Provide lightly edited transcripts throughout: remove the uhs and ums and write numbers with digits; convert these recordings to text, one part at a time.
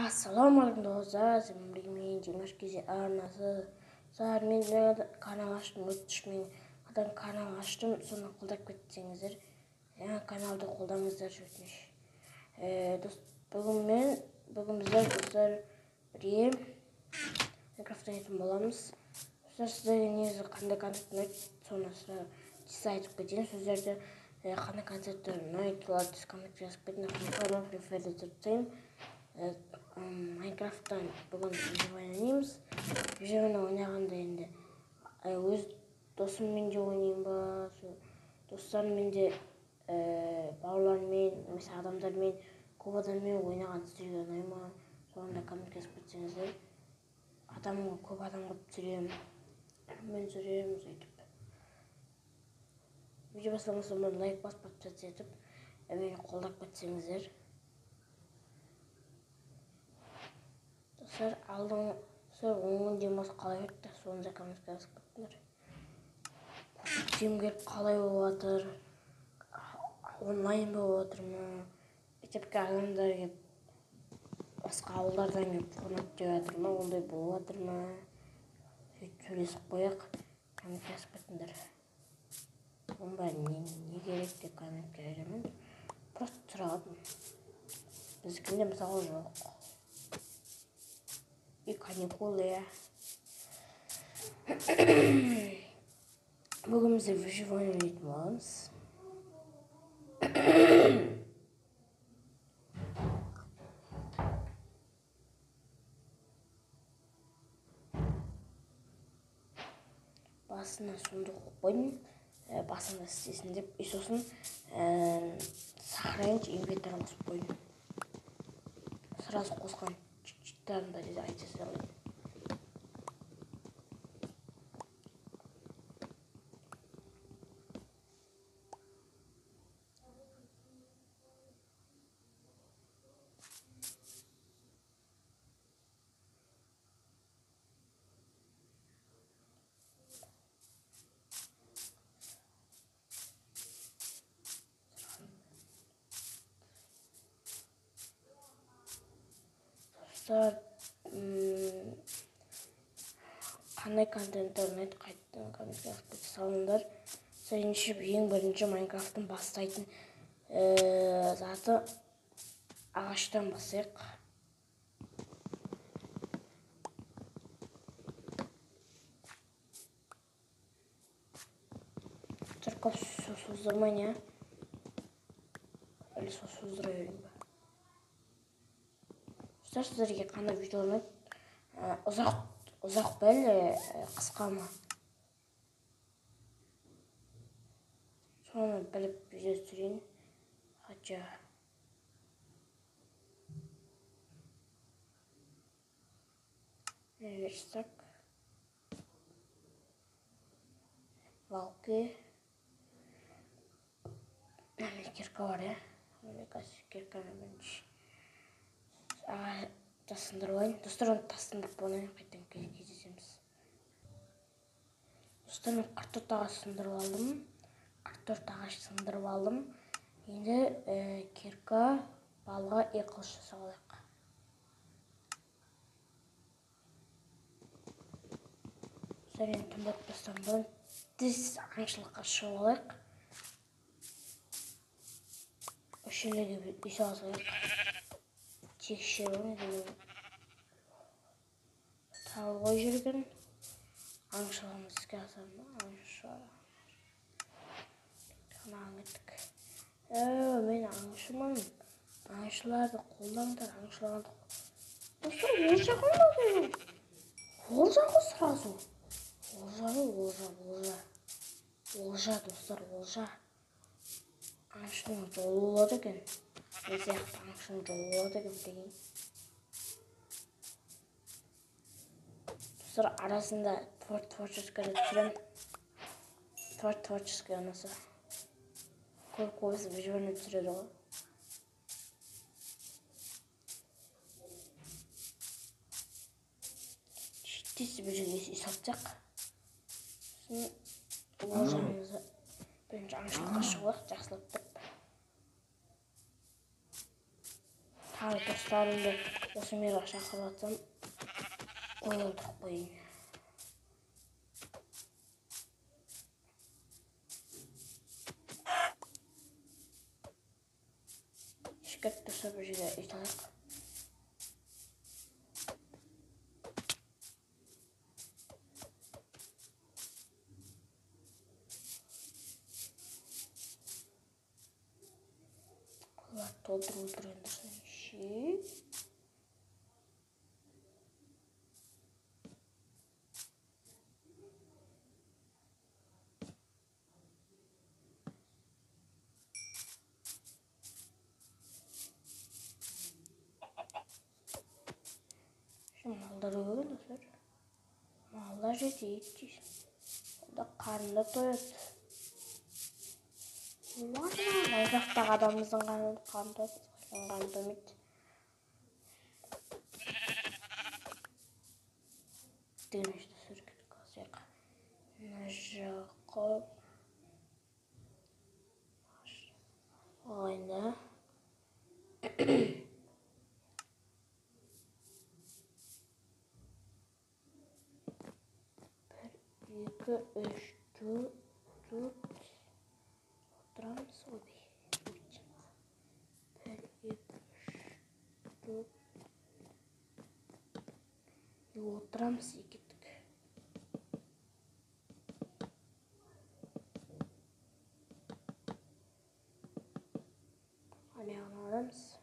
Assalamualaikum dostlar, мен Жеңіс Кесе арнасы. Мен жаңа канал аштым, өтішмен канал аштым, соны қолдап кетсеңіздер, жаңа каналды қолдаңыздар өтініш. Бүгін біздер достар бірге Майнкрафт ойнайтын боламыз. Сіздерге негізі қандай контент ұнайды, соны сіз айтып кетейін. Сіздерді қандай контенттер ұнайды, оларды комментке жазып кетейін. Майнкрафттан бүгін выживание ойнаймыз. Выживание ойнағанда енді өз досыммен де ойнаймын ба, достарыммен де, бауырларыммен, немесе адамдармен, көп адаммен ойнаған сіздерге ұнай ма? Соңында комментке жазып кетсеңіздер. Көп адамға түсіремін, мен түсіремін сөйтіп. Видео бастамастан бұрын лайк басып етіп, мені қолдап кетсеңіздер. Достар, алдыңыздар 10 күн демалыс қалай өтті, соны да комментке жазып кетіңдер. Көктем келіп қалай болып жатыр, онлайн болып жатыр ма, мектепке адамдар келіп, басқа ауылдардан келіп қонақ деп жатыр ма, ондай болып жатыр ма, сөйлесіп қояқ, комментке жазып кетіңдер. Оның бәрі не керек деп комментке жазамын. Просто сұрадым. Біздікінде мысалы жоқ. И каникулы. Бүгін бізде выживание ойнайтын боламыз. Басына сундық қойдым. Басында істесін деп, сосын сохранить инвентарь қосып қойдым. Сразу қосқан читтарында де айта салайын. Қандай контенттер ұнайды, қайтадан комментке жазып кете салыңдар. Ең бірінші Майнкрафттың бастайтын заты ағаштан бастайық. Көп создырмайын, я? Әлі создыра берейін ба? Сіздерге қандай видео ұнайды? Ұзақ па әлі қысқа ма? Соны біліп видео түсірейін. Хотя верстак валки кирка бар, я? Киркамен бірінші тасындырып достар, оны тасындырып болайын, қайтадан кездесеміз. Достар, мен 44 ағаш сындырып алдым. Енді кирка, балға қылыш жасап алайық. Достар, енді түн батпастан бұрын тез аңшылыққа шығып алайық. Өшелеге үй салайық. Текшер оны тауып қой жүрген. Аңшылығымыз іске асырма. Мен аңшымын. Аңшыларды қолдаңдар, аңшыларды. Достар, олжа қолдаңдар. Олжа ғой сразу. Олжа, достар, олжа. Аңшының жолы болады екен. Мен сияқты аңшының жолы болады екен деген. Достар, арасында творческая түсірем. Творческая ұнаса. Көбісі выживание түсіреді ғой. Тез бір жерге үй салсақ. Олжамызды бірінші аңшылыққа шығуық, жақсылап деп. Тағы достарымды Осы мені шақырып жатсам, отырып қояйын. Ешкет тұрса бір жерде ит алайық. Олар толтырып өлтіргендерсін ше. Малдар өлген достар. Малдар жетейік дейсің. Онда қарында тояды. Вау, жақтағы адамымыздың қарны тояды. Қарны тоймайды. Деген işte sürgün kalacak. Najako. Oyna. 2, 3, 4, 4. Oturamız o bir. 1, 2, 3, 4. Oturamız 2. Hani anladınız?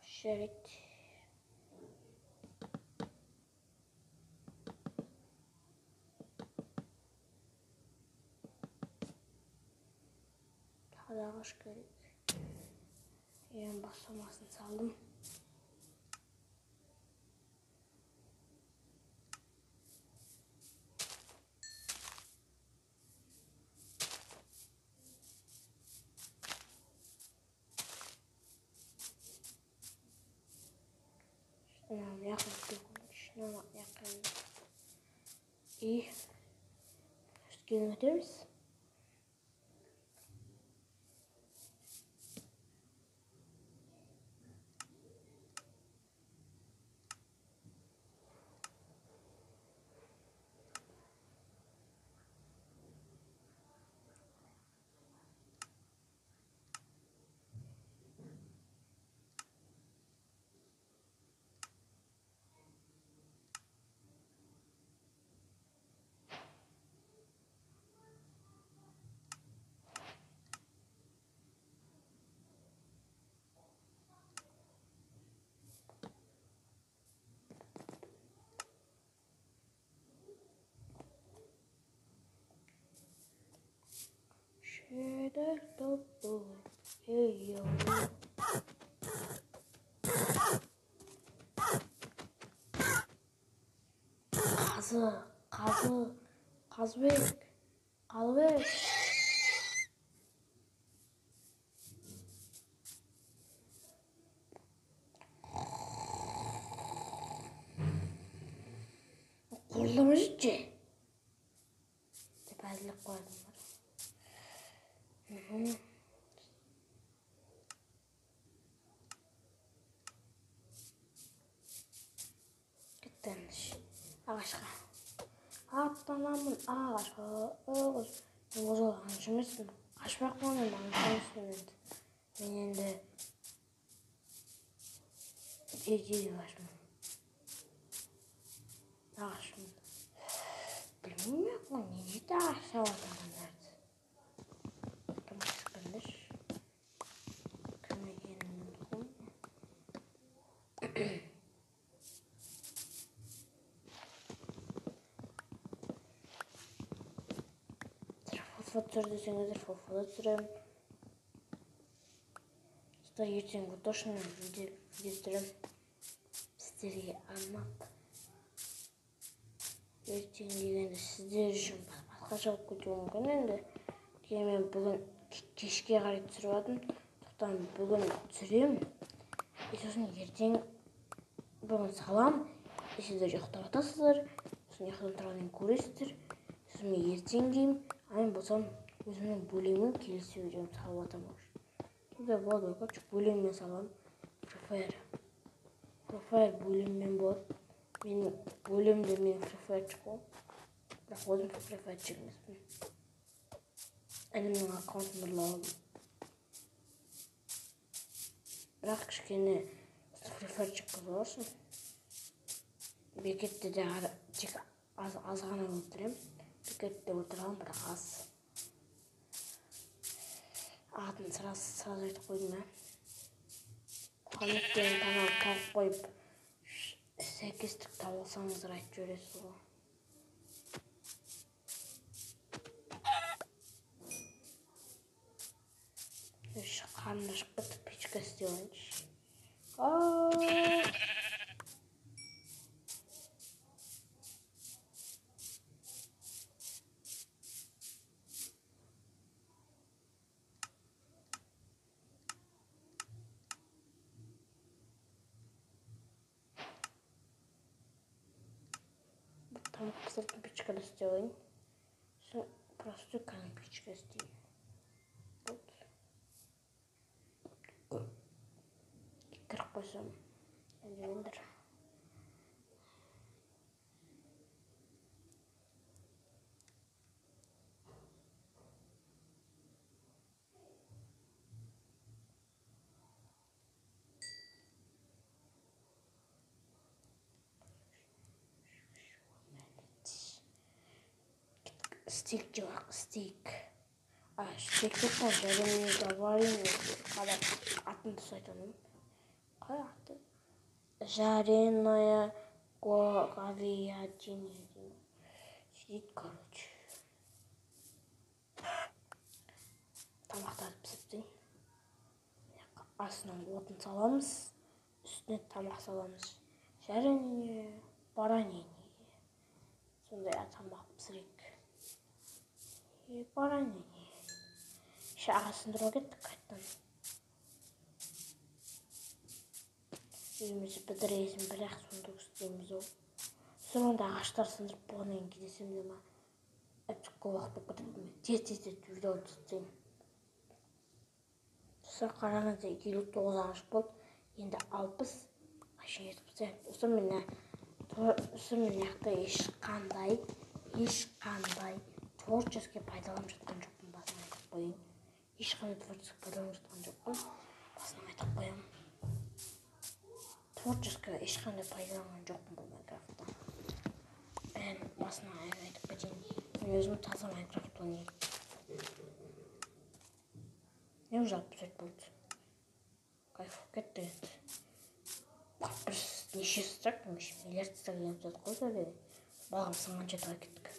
Şerit. Ağaç gerek. Yan basamasını saldım. Yakın. İyi. Gelin öderiz. Şeyler topu. Hey yo. Kazbek. Kurulamış içi. Tepezlik koydum var. Gitmiş. Ağaçka. Atlanamın ağaçka. Oğuz anışımızsın. Kaçmak mı olayım anışımızsın. Benim de eciği var mı? Ağaçım. Bilmiyorum mu? Niye de ağaçta var adamlar? Tam sıkılır. Kime gelin. Фотор десеңіздер фотода түсіремін. Соста ертеңгі точно видео түсіремін. Сіздерге арнап. Ертең дегенде сіздер үшін басқаша болып кетуі мүмкін енді. Мен бүгін кешке қарай түсіріп жатырмын. Сондықтан бүгін түсіремін. Сосын ертең бүгін салам. Сіздер ұйықтап жатасыздар. Сосын ұйықтап тұрғаннан көресіздер. Сосын мен ертең деймін. Мен болсам өзімнің бөлемін келесі видеоны салып атамын. Түнде болады ғой, бөлеммен салам. Free Fire бөлеммен болады. Менің бөлемде мен Free Fire çıkмам. Бірақ өзім Free Fire çıkмаспын. Әнімнің аккаунтын ұрлаған. Бірақ кішкене Free Fire çıkқызып алсын. Бекетте де тек аз ғана өлтірем. Бекетте өлтірген бірақ аз. Атын сразу айтып қойдым ба. Хамидтен канал тауып қойып, сәйкестік тауып алсаңыздар айтып жібересіз ғой. Қарным ашып кетті, печка істеп алайыншы. Там кстати печка сделаем. Все просто печка сделаем. Вот. Кіріп қойсам. Әдемендір. Стейк жоқ, стейк. Стейк жоқ, жареный аварийный. Қалай атын дұрыс айтамын. Қалай аты? Жареная говядина. Сидит, короче. Тамақтарды пісіртейін. Астынан отын саламыз. Үстіне тамақ саламыз. Жареный баранина. Сондай тамақ пісірейік. Баранина. Ағасындыра кеттік қайттан. Үйімізді бітіресің, бірақ сондық істейміз ол. Сонда ағаштар сындырып болғаннан кездесем де ма, әптік көп уақыт болып кетеді ме? Тез видео түсірсем. Сосын қараңызда 59 ағаш болды, енді 60 қашан етіп қойсам. Осы мен яқта ешқандай творческий пайдаланып жатқан жоқпын, басынан айтып қояйын. Ешқандай творческий пайдаланып жатқан жоқпын, басынан айтып қоямын. Творческий ешқандай пайдаланған жоқпын бұл Майнкрафттан. Мен басынан айтып кетейін. Мен өзім таза Майнкрафт ойнаймын. Не уже апсет болды. Кайф кетті енді. Бір неше стак, миллиард стак деген зат қойды өледі. Балғам сынған жетіға кеттік.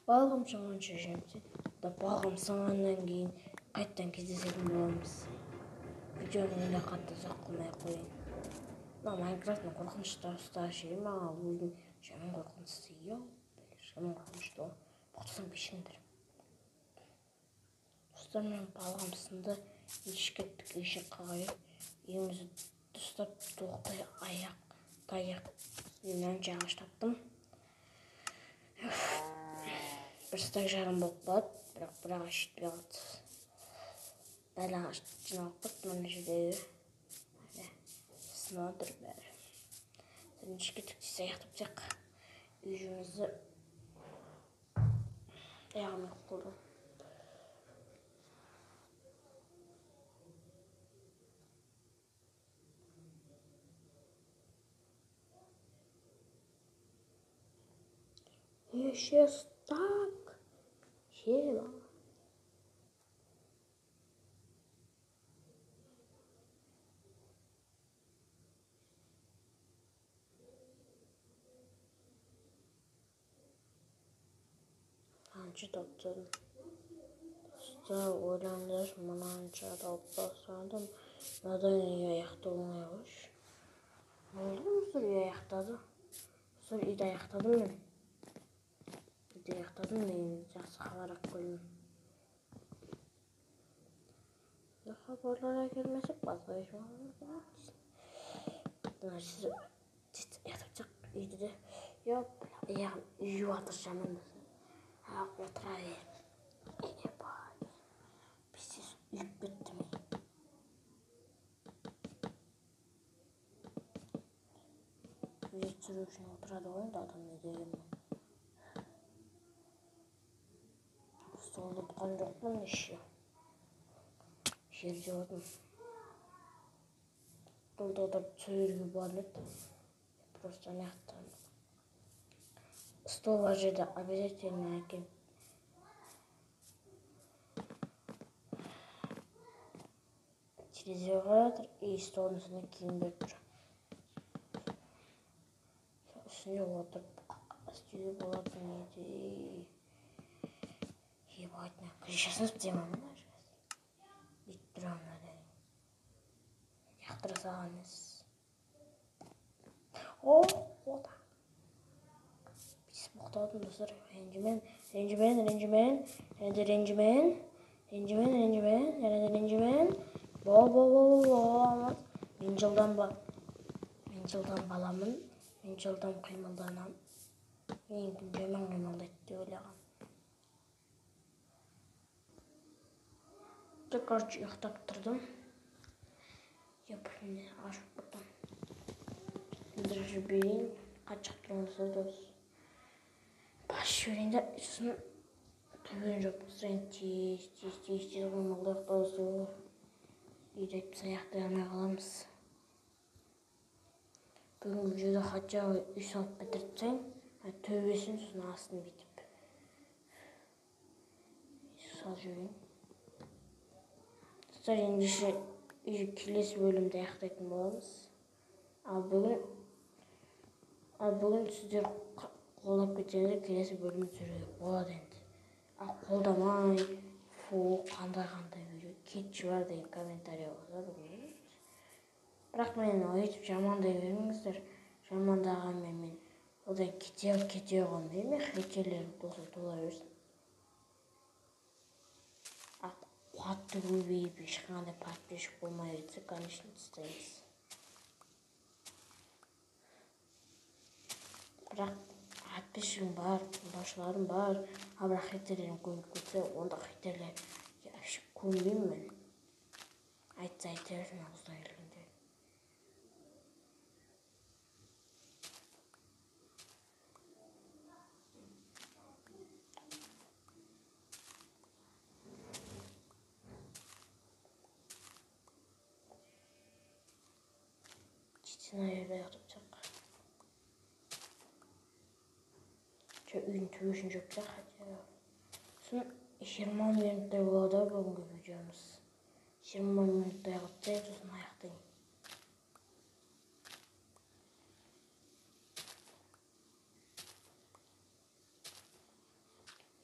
Балғам сынғанша жемсе. Балғам сынғаннан кейін қайттан кездесетін боламыз. Видеоны онда қатты ұзақ қылмай қойын. Майнкрафттың қорқынышты ұстағы ше, маған өзім жаман қорқынышты. Жаман қорқынышты. Бұқтысың бешіндір. Достар, мен балғам сынды еш кеттік, ешек қағайып. Үйімізді ұстап тоқтай таяқ мен жағаш таптым. Бір стак жарым болып қалады, бірақ бір ағаш жетпей қалды. Бәл ағаш жиналып кетті мына жердегі. Сынадыр бәрі. Еш кеттік дейсі аяқтап тек үйімізді аяғым ек қылды. Еще стак. Чего? Анча топтадым. Ойлаңдар, мынанша тауып тастадым. Мынадан үй аяқты оңай қойш. Болды ма сол үй аяқтады? Сол үйді аяқтадым мен. Үйді аяқтадым мен, жақсы хабар ақ қойдым. Хабарлар әкелмесек, басқа ешмағын. Мына сіз аяқтап үйді де Yok, ayağım uyuyor atacağım. Ha, otura ver. Bak. Pisiz uyup gittim. Bir sürü için oturada oyun da adam ne diyeyim. Stolda bukan yok mu işi? Şer gördüm. Stolda da çığır gibi alıp. Просто не attım. Стол ожида обязательно. Телевизор и stolun üstüne kiyim götür. Üstüne oturup stüdyo болады neydi? Ебать, крышасын демем бар. Биттір анады. Яқтыра сағаныз. О, ода. Biz muhtadın dostlar. Rencimen. Bo. Мен жылдан баламын. Мен жылдан қимылданам. Мен жаман қимылдайды деп ойлағам. Короче, ұйықтап тұрдым. Я блин, ашып тұрдым. Даже берейін. Қачық тұрмаса дос. Баш жіберейін де, сосын төбен жоқ. Сұрайын тез қоймалдық досы. Үйді айтып саяқты ғана қаламыз. Бүгін videoda хотя бы үй салып бітіртсең, төбесін сосын астын бітіп. Сал жүрейін. Достар, ендеше келесі бөлімде аяқтайтын боламыз. Ал бүгін сіздер қолдап кетсеңіздер, келесі бөлім түсіруге болады енді. Ал қолдамай, қандай видео кетші бар деген комментарий болса бүгін. Бірақ мен өйтіп жамандай бермеңіздер. Жамандағанмен мен одан кете қоймаймын. Хейтерлерім болса тола берсін. Қатты көбейіп ешқандай подписчик болмай кетсе, конечно, тастаймыз. Бірақ подписчигім бар, тыңдаушыларым бар, бірақ хейтерлерім көбейіп кетсе, онда хейтерлер көнбеймін мен. Айтса айта берсін ауыздан келгенде. Сценарийді аяқтап үйдің төбесін жөптек хотя. Сосын 20 минуттай болады бүгінгі видеомыз. 20 минуттай аяқтайын, сосын аяқтайын.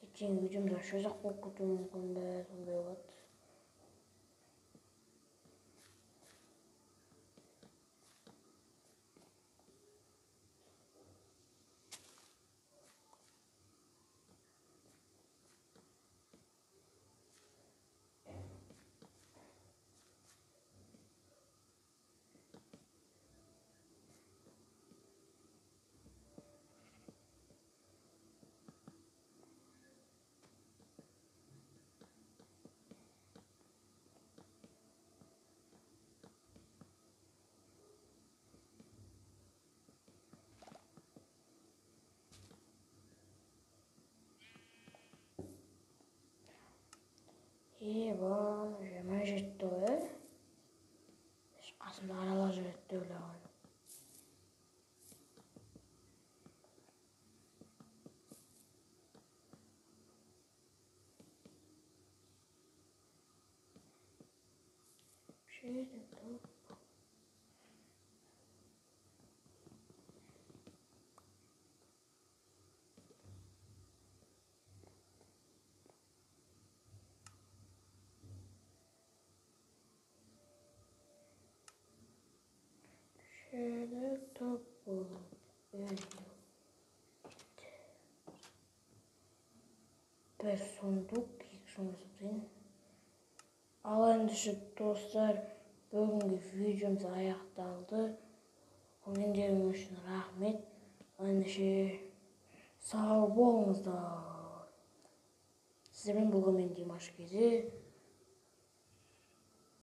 Ертең видеомда шөзақ болып кетуі мүмкін бе, сондай болады. Bon, j'aimerais jeter je passe par là, je jette là. Bir sonduk, iki sonduk. Ал ендеше достар, бүгінгі видеомыз аяқталды. Көңілдеріңіз үшін рахмет. ендеше сау болыңыздар. Сіздермен болған мен Димаш Кезі.